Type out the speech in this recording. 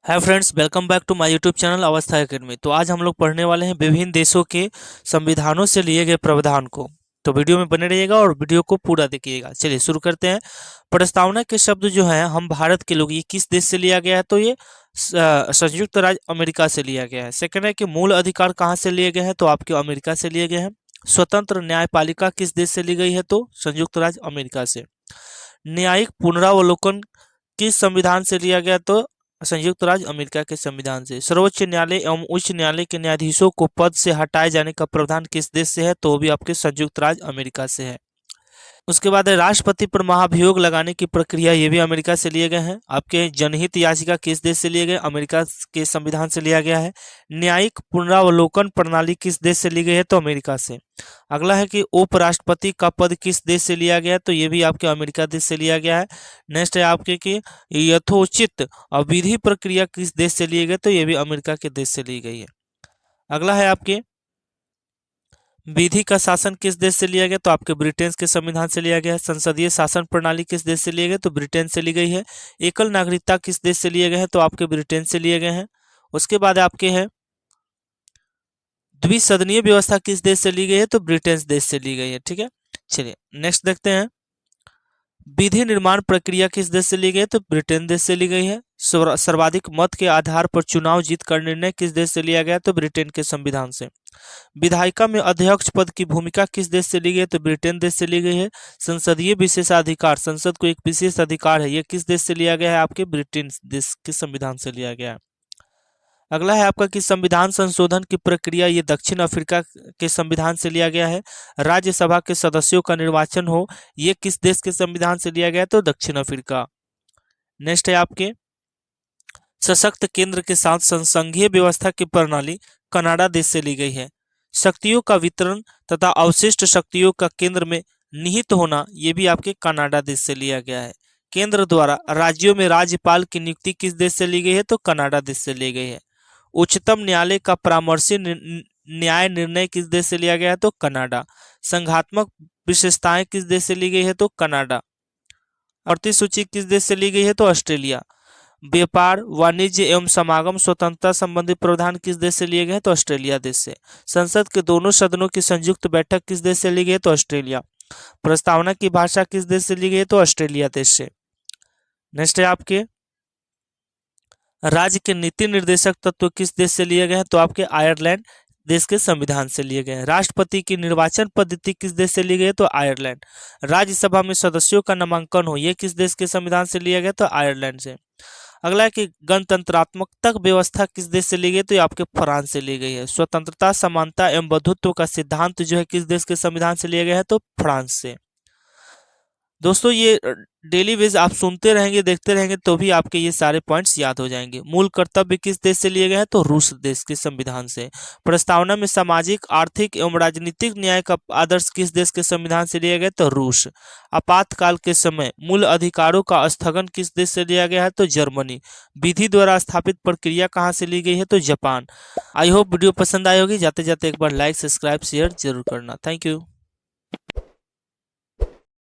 Hi friends, welcome back to my YouTube channel Avastha academy. तो आज हम लोग पढ़ने वाले हैं विभिन्न देशों के संविधानों से लिए गए प्रावधान को। तो वीडियो में बने रहिएगा और वीडियो को पूरा देखिएगा। चलिए शुरू करते हैं। प्रस्तावना के शब्द जो है हम भारत के लोग, ये किस देश से लिया गया है? तो ये संयुक्त राज्य अमेरिका से लिया गया है। सेकंड है कि मूल अधिकार कहाँ से लिए गए हैं? तो आपके अमेरिका से लिए गए हैं। स्वतंत्र न्यायपालिका किस देश से ली गई है? तो संयुक्त राज्य अमेरिका से। न्यायिक पुनरावलोकन किस संविधान से लिया गया? तो संयुक्त राज्य अमेरिका के संविधान से। सर्वोच्च न्यायालय एवं उच्च न्यायालय के न्यायाधीशों को पद से हटाए जाने का प्रावधान किस देश से है? तो वो भी आपके संयुक्त राज्य अमेरिका से है। उसके बाद है राष्ट्रपति पर महाभियोग लगाने की प्रक्रिया, ये भी अमेरिका से लिए गए हैं। आपके जनहित याचिका किस देश से लिए गए? अमेरिका के संविधान से लिया गया है। न्यायिक पुनरावलोकन प्रणाली किस देश से ली गई है? तो अमेरिका से। अगला है कि उपराष्ट्रपति का पद किस देश से लिया गया है? तो ये भी आपके अमेरिका देश से लिया गया है। नेक्स्ट है आपके कि यथोचित और विधि प्रक्रिया किस देश से लिए गए? तो ये भी अमेरिका के देश से ली गई है। अगला है आपके विधि का शासन किस देश से लिया गया? तो आपके ब्रिटेन के संविधान से लिया गया है। संसदीय शासन प्रणाली किस देश से लिए गए? तो ब्रिटेन से ली गई है। एकल नागरिकता किस देश से लिए गए हैं? तो आपके ब्रिटेन से लिए गए हैं। उसके बाद आपके हैं द्विसदनीय व्यवस्था किस देश से ली गई है? तो ब्रिटेन देश से ली गई है। ठीक है, चलिए नेक्स्ट देखते हैं। विधि निर्माण प्रक्रिया किस देश से ली गई है? तो ब्रिटेन देश से ली गई है। सर्वाधिक मत के आधार पर चुनाव जीत कर निर्णय किस देश से लिया गया? तो ब्रिटेन के संविधान से। विधायिका में अध्यक्ष पद की भूमिका किस देश से ली गई है? तो ब्रिटेन देश से ली गई है। संसदीय विशेषाधिकार, संसद को एक विशेष अधिकार है, ये किस देश से लिया गया है? आपके ब्रिटेन देश के संविधान से लिया गया है। अगला है आपका कि संविधान संशोधन की प्रक्रिया, ये दक्षिण अफ्रीका के संविधान से लिया गया है। राज्यसभा के सदस्यों का निर्वाचन हो, ये किस देश के संविधान से लिया गया है? तो दक्षिण अफ्रीका। नेक्स्ट है आपके सशक्त केंद्र के साथ संसंघीय व्यवस्था की प्रणाली कनाडा देश से ली गई है। शक्तियों का वितरण तथा अवशिष्ट शक्तियों का केंद्र में निहित होना, ये भी आपके कनाडा देश से लिया गया है। केंद्र द्वारा राज्यों में राज्यपाल की नियुक्ति किस देश से ली गई है? तो कनाडा देश से ली गई है। उच्चतम न्यायालय का परामर्शी न्याय निर्णय किस देश से लिया गया है? तो कनाडा। संघात्मक विशेषताएं किस देश से ली गई है? तो कनाडा। अड़तीस सूची किस देश से ली गई है? तो ऑस्ट्रेलिया। व्यापार वाणिज्य एवं समागम स्वतंत्रता संबंधी प्रावधान किस देश से लिए गए हैं? तो ऑस्ट्रेलिया देश से। संसद के दोनों सदनों की संयुक्त बैठक किस देश से ली गई है? तो ऑस्ट्रेलिया। प्रस्तावना की भाषा किस देश से ली गई है? तो ऑस्ट्रेलिया देश से। नेक्स्ट है आपके राज्य के नीति निर्देशक तत्व किस देश से लिए गए हैं? तो आपके आयरलैंड देश के संविधान से लिए गए हैं। राष्ट्रपति की निर्वाचन पद्धति किस देश से ली गई है? तो आयरलैंड। राज्यसभा में सदस्यों का नामांकन हो, ये किस देश के संविधान से लिया गया? तो आयरलैंड से। अगला है कि गणतंत्रात्मक व्यवस्था किस देश से ली गई? तो ये आपके फ्रांस से ली गई है। स्वतंत्रता, समानता एवं बंधुत्व का सिद्धांत जो है किस देश के संविधान से लिया गया है? तो फ्रांस से। दोस्तों ये डेली बेस आप सुनते रहेंगे, देखते रहेंगे, तो भी आपके ये सारे पॉइंट्स याद हो जाएंगे। मूल कर्तव्य किस देश से लिए गए हैं? तो रूस देश के संविधान से। प्रस्तावना में सामाजिक, आर्थिक एवं राजनीतिक न्याय का आदर्श किस देश के संविधान से लिया गया? तो रूस। आपातकाल के समय मूल अधिकारों का स्थगन किस देश से लिया गया है? तो जर्मनी। विधि द्वारा स्थापित प्रक्रिया कहाँ से ली गई है? तो जापान। आई होप वीडियो पसंद आई होगी। जाते जाते एक बार लाइक, सब्सक्राइब, शेयर जरूर करना। Thank you.